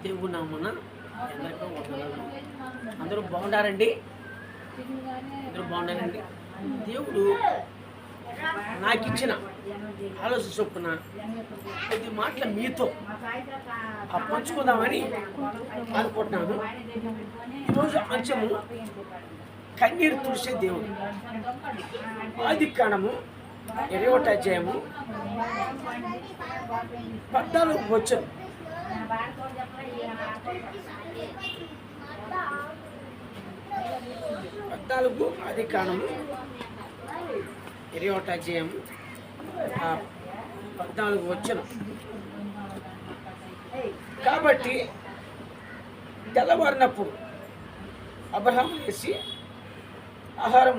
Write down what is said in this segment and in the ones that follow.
దేవుడు నామన ఎందరికో వందనాలు. అందరూ బాగున్నారండి? అందరూ బాగున్నారండి? దేవుడు నాకు ఇచ్చిన ఆలోచన చొప్పున కొద్ది మాటలు మీతో పంచుకుందామని అనుకుంటున్నాను. ఈరోజు అంశము కన్నీరు తుడిసే దేవుడు. ఆదికాండము 20వ అధ్యాయము 14వ వచనం. ఆదికాండము 20వ అధ్యాయము 14వ వచనం. కాబట్టి తెల్లవారినప్పుడు అబ్రహాము లేచి ఆహారం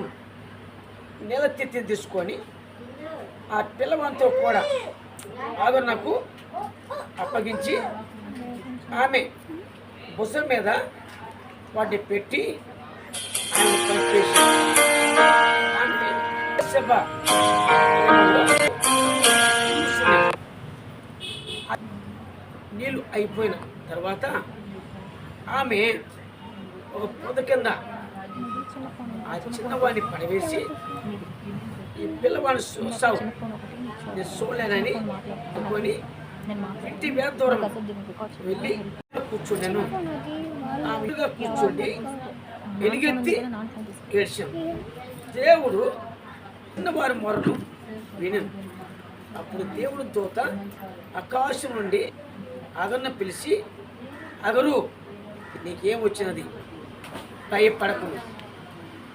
నీళ్ళెత్తి తీసుకొని ఆ పిల్లవానితో కూడా ఆగర్నకు అప్పగించి ఆమె భుజం మీద వాటిని పెట్టి నీళ్ళు అయిపోయిన తర్వాత ఆమె ఒక పొద కింద ఆ చిన్నవాడిని పడవేసి ఈ పిల్లవాడిని చూసావు, నేను చూడలేనని అనుకొని ఇంటి వేద దూరం వెళ్ళి కూర్చున్నాను. ఆ విధంగా కూర్చుండి ఎలుగెత్తి ఏడ్చాను. దేవుడు చిన్నవారి మొరను వినను. అప్పుడు దేవుడు దూత ఆకాశం నుండి అగర్ను పిలిచి, అగరు నీకేం వచ్చినది, భయపడకు.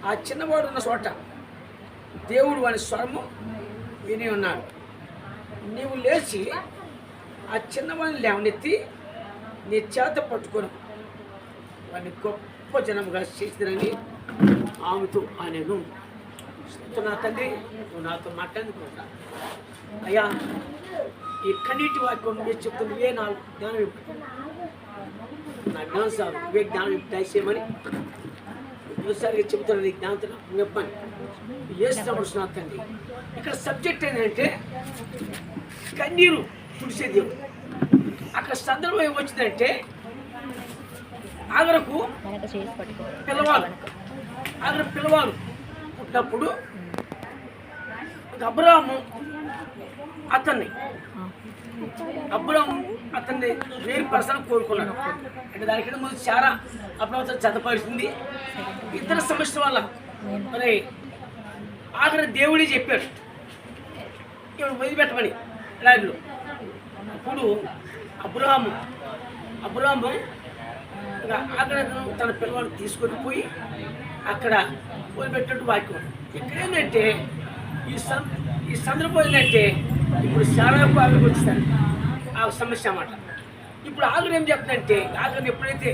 ఆ చిన్నవాడు ఉన్న చోట దేవుడు వాని స్వరము విని ఉన్నాడు. నీవు లేచి ఆ చిన్నవాడిని లేవనెత్తి నీ చేత పట్టుకొని వాడిని గొప్ప జనముగా చేసినని ఆమెతో అనేను. నా తండ్రి, నువ్వు నాతో మాట్లాడుకుంటా అయ్యా. ఈ కన్నీటి వాక్యం మీరు చెప్తున్న నువ్వే నా జ్ఞానం ఇవ్వండి, నా జ్ఞానం సార్ నువ్వే జ్ఞానం దయచేయమని ఒకసారిగా చెబుతున్నా. నీ జ్ఞానంతో నాకు చెప్పండి. చేస్తున్నా తండ్రి. ఇక్కడ సబ్జెక్ట్ ఏంటంటే కన్నీరు తుడిసే దేవుడు. అక్కడ సందర్భం ఏమొచ్చిందంటే ఆగరకు పిల్లవాడు పుట్టినప్పుడు అబ్రాము అతన్ని వేరు పర్సన్ కోరుకున్నాడు. అంటే దానికంటే ముందు చాలా అప్పుడు చదపరిచింది. ఇతర సమస్యల వల్ల మరి ఆఖరి దేవుడే చెప్పాడు ఇప్పుడు వదిలిపెట్టమని రాజులు. అప్పుడు అబ్రహాము ఆఖరి తన పిల్లవాడిని తీసుకొని పోయి అక్కడ వదిలిపెట్టినట్టు వాక్యం. ఇక్కడ ఏంటంటే ఈ సందర్భం ఏంటంటే ఇప్పుడు చాలా ఆఖరికి వచ్చింది ఆ సమస్య అన్నమాట. ఇప్పుడు ఆఖరి ఏం చెప్తుందంటే ఆఖరిని ఎప్పుడైతే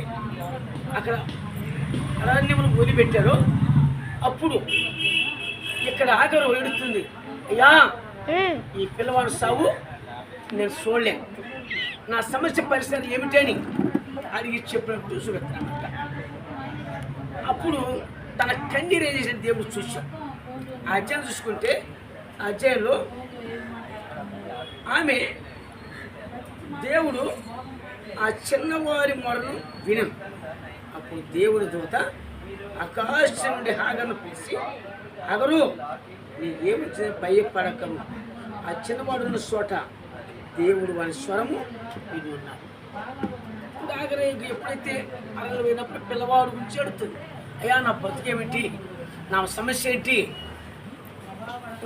అక్కడ అరణ్యమును వదిలిపెట్టారో అప్పుడు ఇక్కడ ఆఖరు ఎడుతుంది, అయ్యా ఈ పిల్లవాడు సావు నేను చూడలేను, నా సమస్య పరిస్థితి ఏమిటని అడిగి చెప్పినట్టు చూపెట్టానమాట. అప్పుడు తన కన్నీరు ఏం చేసిన దేవుడు చూశాడు. ఆ అధ్యాయం చూసుకుంటే ఆ అధ్యాయంలో ఆమె దేవుడు ఆ చిన్నవారి మొరను వినను. అప్పుడు దేవుడి దూత ఆకాశం నుండి హాగర్ను పిలిచి, అగరు నీకేమొచ్చిన భయపడకము, ఆ చిన్నవాడు ఉన్న చోట దేవుడు వాని స్వరము విని ఉన్నాడు. ఆగరే ఎప్పుడైతే అరలు పోయినప్పుడు పిల్లవాడు గురించి అడుగుతుంది, అయ్యా నా బతుకేమిటి, నా సమస్య ఏంటి,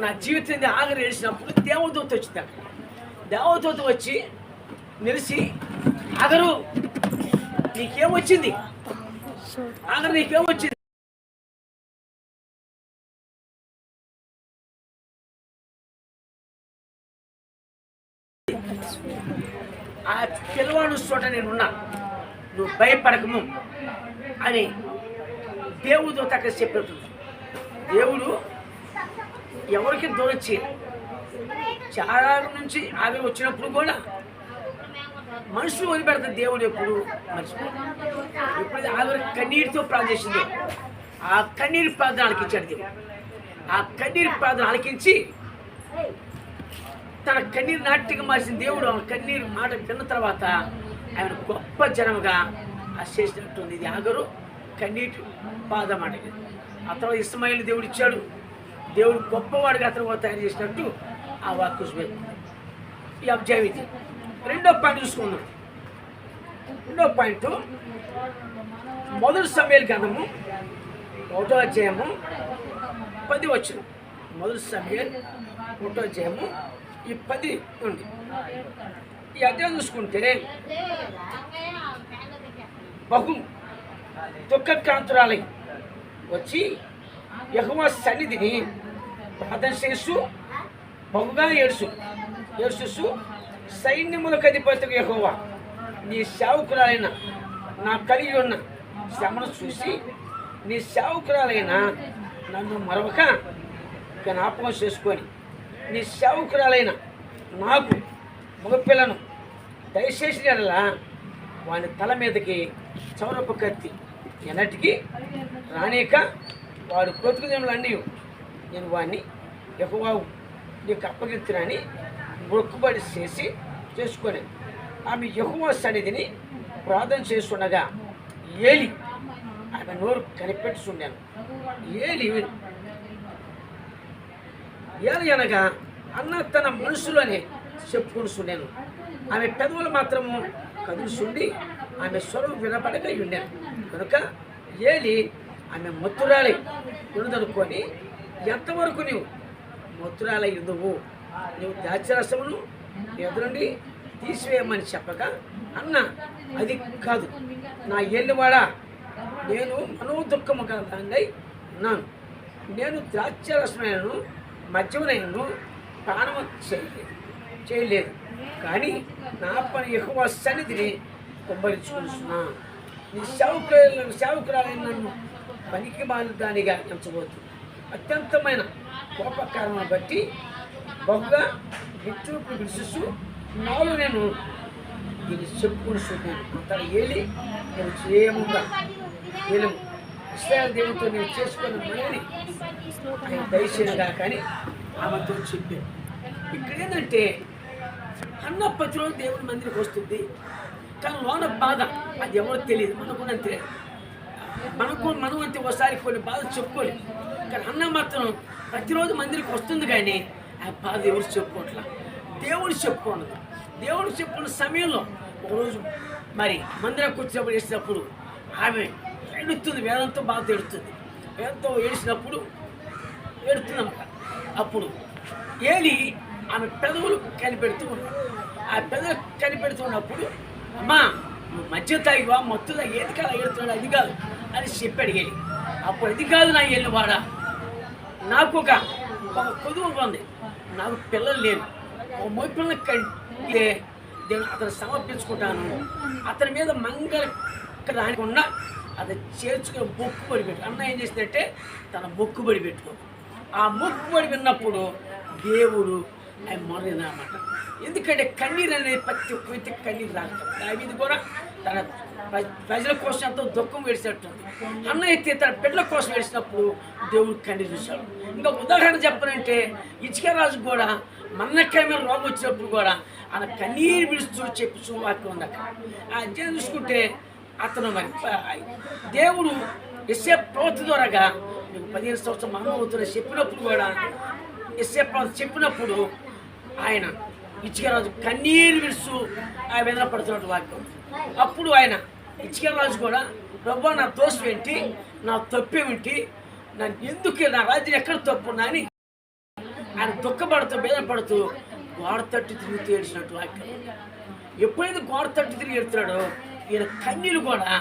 నా జీవితం ఆగరి వేసినప్పుడు దేవదూత వచ్చింది. అక్కడ దేవదూత వచ్చి నిలిచి, ఆగరు నీకేమొచ్చింది, ఆగరు నీకేమొచ్చింది, ఆ పిల్లవాడు చోట నేనున్నా, నువ్వు భయపడకము అని దేవుడితో అక్కడ చెప్పేస్తుంది. దేవుడు ఎవరికి దూరం చేయాలి. చాలా నుంచి ఆవిరి వచ్చినప్పుడు కూడా మనుషులు వదిలిపెడతారు. దేవుడు ఎప్పుడు ఎప్పుడైతే ఆవిరి కన్నీటితో ప్రార్థన చేసిందో ఆ కన్నీరు ప్రార్థన ఆలకించాడు దేవుడు. ఆ కన్నీరు ప్రార్థన ఆలకించి తన కన్నీరు నాట్యంగా మార్చిన దేవుడు ఆ కన్నీరు మాట విన్న తర్వాత ఆయన గొప్ప జనముగా చేసినట్టుంది. ఇది ఆగరు కన్నీటి పాదం అనేది. ఆ తర్వాత ఇస్మాయిల్ దేవుడు ఇచ్చాడు. దేవుడు గొప్పవాడిగా అతను తయారు చేసినట్టు ఆ వాక్కు ఈ అబ్జాయి ఇది. రెండో పాయింట్ చూసుకుందాం. రెండో పాయింట్ మొదటి సమూయేలు గ్రంథము 1వ అధ్యాయము 10 వచనం. మొదటి సమూయేలు 1వ అధ్యాయము ఈ 10 ఉంది. ఈ అధ్యాయం చూసుకుంటే బహు దుఃఖక్రాంతురాలై వచ్చి యెహోవా సన్నిధిని ప్రార్థన చేస్తూ బహుగా ఏడ్చుస్తూ సైన్యములకు అధిపతి యెహోవా, నీ సేవకురాలైన నా కలిగి ఉన్న శ్రమను చూసి నీ సేవకురాలైన నన్ను మరొక జ్ఞాపకం చేసుకొని నీ సేవకురాలైన నాకు మగపిల్లను దయచేసి అలా వాని తల మీదకి చౌరపు కత్తి ఎన్నటికీ రానిక వాడు బ్రతుకుదములు అన్నీ నేను వాడిని యెహోవా నీకు అప్పగిస్తున్నానని మొక్కుబడి చేసుకొని ఆమె యెహోవా సన్నిధిని ప్రార్థన చేస్తుండగా ఏలి ఆమె నోరు కనిపెట్టుచుండాను. ఏలి అనగా అన్న తన మనసులోనే చెప్పుకుంటున్నాను. ఆమె పెదవులు మాత్రము కదులుచుండి ఆమె స్వరం వినపడక ఉండాను. కనుక ఏలి ఆమె మత్తురాలై ఉన్నదనుకొని, ఎంతవరకు నీవు మత్తురాలై ఉందువు, నువ్వు ద్రాక్షరసమును ఎదురుండి తీసివేయమని చెప్పగా, అన్న అది కాదు నా ఏళ్ళువాడా, నేను మనోదుఃఖము కలదాన్ని ఉన్నాను. నేను ద్రాక్షరసమైనను మద్యమునైనను పానము చేయలేదు, కానీ నా పని యెహోవా సన్నిధిని కుమ్మరించుకుంటున్నా. నీ సేవకురాలైన నన్ను పనికి మాలిన దానిగా ఎంచబోతు. అత్యంతమైన కోపకారణను బట్టి బహుగా విట్టూపు విడుస్తూ నాలో నేను దీన్ని చెప్పుకుంటున్నాను. అంతా ఏలి నేను చేయముగా ఏలము ఇశ్రాయేలు దేవునితో నేను చేసుకున్న మనని ఆయన దయచేయగా కానీ ఆమెతో చెప్పాను. ఇక్కడ ఏంటంటే అన్న ప్రతిరోజు దేవుని మందిరికి వస్తుంది, కానీ లోన బాధ అది ఎవరో తెలియదు. మనకున్నంతే మనం అంతే ఒకసారి కొన్ని బాధలు చెప్పుకోలేదు, కానీ అన్న మాత్రం ప్రతిరోజు మందిరికి వస్తుంది, కానీ ఆ బాధ ఎవరు చెప్పుకోవట్లా, దేవుడు చెప్పుకోండి. దేవుడు చెప్పుకున్న సమయంలో ఒకరోజు మరి మందిరానికి వచ్చినప్పుడు వేసినప్పుడు ఆమె ఏడుస్తుంది, వేదంతో బాధ ఏడుస్తుంది. వేదంతో ఏడిసినప్పుడు ఏడుతుందన్నమాట. అప్పుడు ఏలి ఆమె పెదవులు కనిపెడుతూ ఉన్నాడు. ఆ పెదవులు కనిపెడుతున్నప్పుడు, అమ్మా నువ్వు మధ్య తాగివా, మత్తు తాగి ఏది కాదు ఏడుతున్నాడు, అది కాదు అని చెప్పాడు ఏలి. అప్పుడు అది కాదు నా ఏళ్ళు వాడా, నాకు ఒక కొదువు ఉంది, నాకు పిల్లలు లేరు, ఒక మొయ్యి పిల్లలు కంటే నేను అతను సమర్పించుకుంటాను, అతని మీద మంగళ రానికుండా అది చేర్చుకుని మొక్కుబడి పెట్టు. అన్న ఏం చేసిందంటే తన మొక్కుబడి పెట్టుకో. ఆ మొక్కుబడి విన్నప్పుడు దేవుడు ఆయన మొరలినమాట. ఎందుకంటే కన్నీరు అనేది ప్రతి ఒక్క వ్యక్తికి కన్నీరు రాక దావీదు కూడా తన ప్రజల కోసం ఎంతో దుఃఖం వేసినట్టుంది. అన్న అయితే తన బిడ్డల కోసం వేసినప్పుడు దేవుడు కన్నీరు చూశాడు. ఇంకా ఉదాహరణ చెప్పనంటే ఇచ్చుకరాజు కూడా మన్నకమైన రోగం వచ్చినప్పుడు కూడా ఆయన కన్నీరు విడుస్తూ చెప్పు వాక్యం ఉంది అక్కడ. ఆ అధ్యాయం చూసుకుంటే అతను మరి దేవుడు యెషయా ప్రవక్త ద్వారాగా నీకు 15 సంవత్సరం మరణం అవుతున్న చెప్పినప్పుడు కూడా యెషయా ప్రవక్త చెప్పినప్పుడు ఆయన ఇచ్చుకరాజు కన్నీరు విడుస్తూ ఆయన వేదన పడుతున్నట్టు వాక్యం. అప్పుడు ఆయన ఇచ్చుకరాజు కూడా, ప్రభువా నా దోషం ఏంటి, నా తప్పేమిటి, నన్ను ఎందుకు నా రాజ్యం ఎక్కడ తప్పున్నా అని ఆయన దుఃఖపడుతూ వేదనపడుతూ గోడ తట్టు తిరుగుతూ ఏడిచినట్టు వాక్యం. ఎప్పుడైతే గోడ తట్టు తిరిగి ఏడుతున్నాడో ఈయన కన్నీరు కూడా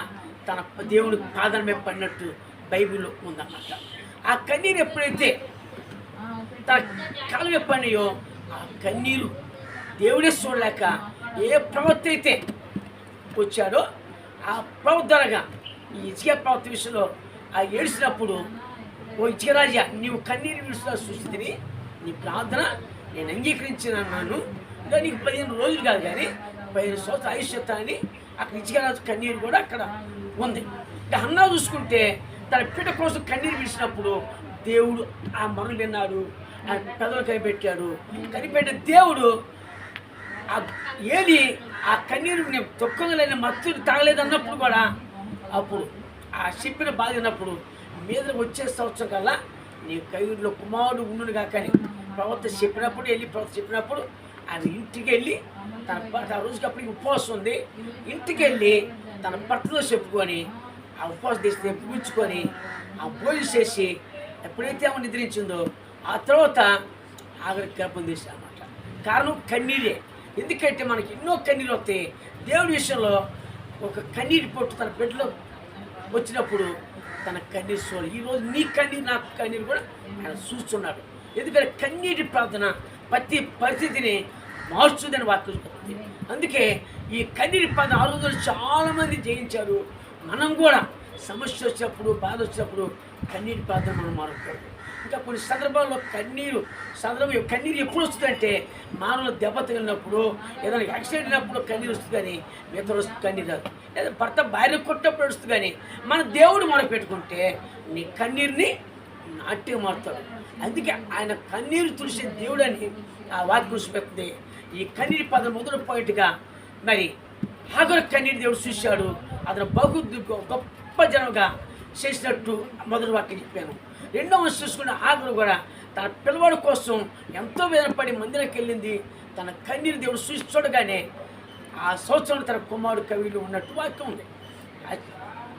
తన దేవుడి పాదం మీద పడినట్టు బైబిల్లో ఉందన్నమాట. ఆ కన్నీరు ఎప్పుడైతే తన కాలం మీద పడినాయో ఆ కన్నీరు దేవుడే చూడలేక ఏ ప్రవక్త అయితే వచ్చాడో ఆ ప్రవక్త ద్వారాగా ఈ ఇచ్చిక ప్రవక్త విషయంలో ఆ ఏడిచినప్పుడు, ఓ ఇచ్చికరాజా నీవు కన్నీరు విడుస్తున్న సృష్టిని నీ ప్రార్థన నేను అంగీకరించినాను, ఇంకా నీకు 15 రోజులు కాదు కానీ 15 సంవత్సరాలు ఆయుష్యత్తాన్ని అక్కడ ఇచ్చికరాజు కన్నీరు కూడా అక్కడ ఉంది. ఇంకా అన్నా చూసుకుంటే తన పిట కోసం కన్నీరు విడిచినప్పుడు దేవుడు ఆ మరణం విన్నాడు, ఆ పెదవులు కనిపెట్టాడు. కనిపెట్టిన దేవుడు ఏలి ఆ కన్నీరు నేను దుఃఖంగా మత్తుడు తాగలేదన్నప్పుడు కూడా అప్పుడు ఆ చెప్పిన బాధ ఉన్నప్పుడు మీద వచ్చే సంవత్సరం కల్లా నీ కైలో కుమారుడు ఉండును కాక అని ప్రవక్త చెప్పినప్పుడు వెళ్ళి ప్రవక్త చెప్పినప్పుడు ఆయన ఇంటికి వెళ్ళి తన భర్త ఆ రోజుకి అప్పటికి ఉపవాసం ఉంది, ఇంటికి వెళ్ళి తన భర్తతో చెప్పుకొని ఆ ఉపవాసం తీసి ముగించుకొని ఆ భోజనం చేసి ఎప్పుడైతే ఆమె నిద్రించిందో ఆ తర్వాత ఆఖరి గర్భం తీసామన్నమాట. కారణం కన్నీరే. ఎందుకంటే మనకి ఎన్నో కన్నీరు వస్తాయి. దేవుడి విషయంలో ఒక కన్నీటి పొట్టు తన బిడ్డలో వచ్చినప్పుడు తన కన్నీరు చూడాలి. ఈరోజు నీ కన్నీరు నా కన్నీరు కూడా ఆయన చూస్తున్నాడు. ఎందుకంటే కన్నీటి ప్రార్థన ప్రతి పరిస్థితిని మార్చుదని వాక్యం చెప్తుంది. అందుకే ఈ కన్నీటి ప్రార్థన ఆ రోజులు చాలామంది జయించారు. మనం కూడా సమస్య వచ్చినప్పుడు బాధ వచ్చినప్పుడు కన్నీటి ప్రార్థన మనం మారుకోవాలి. ఇంకా కొన్ని సందర్భాల్లో కన్నీరు ఎప్పుడు వస్తుందంటే మానవులు దెబ్బ తగిలినప్పుడు, ఏదైనా యాక్సిడెంట్ అయినప్పుడు కన్నీరు వస్తుంది, కానీ మిగతా రోజు కన్నీరు రాదు. లేదా భర్త భార్య కొట్టినప్పుడు వస్తుంది, కానీ మన దేవుడు మొదలు పెట్టుకుంటే నీ కన్నీరుని నాట్యం మారుతాడు. అందుకే ఆయన కన్నీరు తుడిసే దేవుడు అని ఆ వాక్యం గుర్తుపెడుతుంది. ఈ కన్నీటి పదం మొదటి పాయింట్గా మరి ఆఖరి కన్నీటి దేవుడు చూశాడు. అతను గొప్ప జనంగా చేసినట్టు మొదటి వాక్యం చెప్పాను. రెండవ వంశం చూసుకున్న ఆఖరు కూడా తన పిల్లవాడి కోసం ఎంతో వేదనపడి మందిరానికి వెళ్ళింది. తన కన్నీరు దేవుడు చూడగానే ఆ సంవత్సరం తన కుమారుడు కవిలో ఉన్నట్టు వాక్యం ఉంది.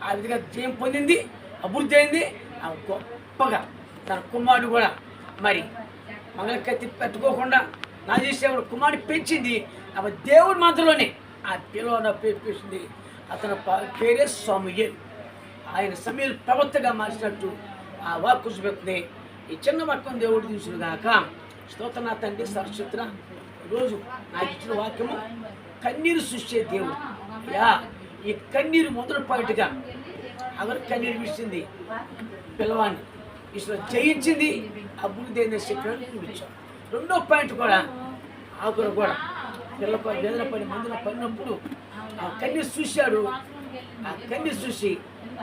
ఆ విధంగా జయం పొందింది, అభివృద్ధి అయింది. ఆ గొప్పగా తన కుమారుడు కూడా మరి మంగళకత్తి పెట్టుకోకుండా నా చేసేవాడు కుమారుడు పెంచింది. ఆమె దేవుడి మాత్రలోనే ఆ పిల్లవాడు పెంచింది. అతని పేరే సమూయేలు. ఆయన సమూయేలు ప్రవక్తగా మార్చినట్టు ఆ వాక్కు చూపెడుతుంది. ఈ చిన్న వాక్యం దేవుడు తీసుకుగాక. స్తోత్ర తండ్రి సరస్వతుల ఈరోజు నాకు ఇచ్చిన వాక్యము కన్నీరు సృష్టి దేవుడు. యా ఈ కన్నీరు మొదటి పాయింట్గా ఎవరు కన్నీరు విడిచింది పిల్లవాడిని విషయంలో జయించింది, అభివృద్ధి అయిన శక్తిని చూపించాం. రెండో పాయింట్ కూడా ఆకులు కూడా పిల్లపై వేదన పడి మందులో పడినప్పుడు ఆ కన్నీరు చూశాడు. ఆ కన్నీరు చూసి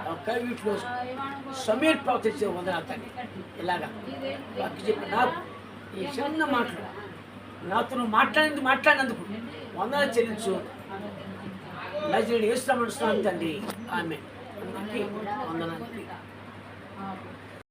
ఆ వీటిలో సమీర్ ప్రవర్తించే వందనాథాన్ని ఇలాగా వాక్య చెప్పి నాకు ఈ చిన్న మాటలు నాతో మాట్లాడినందుకు వందనాలు చెల్లించు. నజరేయుడు యేసు నామమున తండ్రి ఆమేన్. అందరికీ వందనాలు.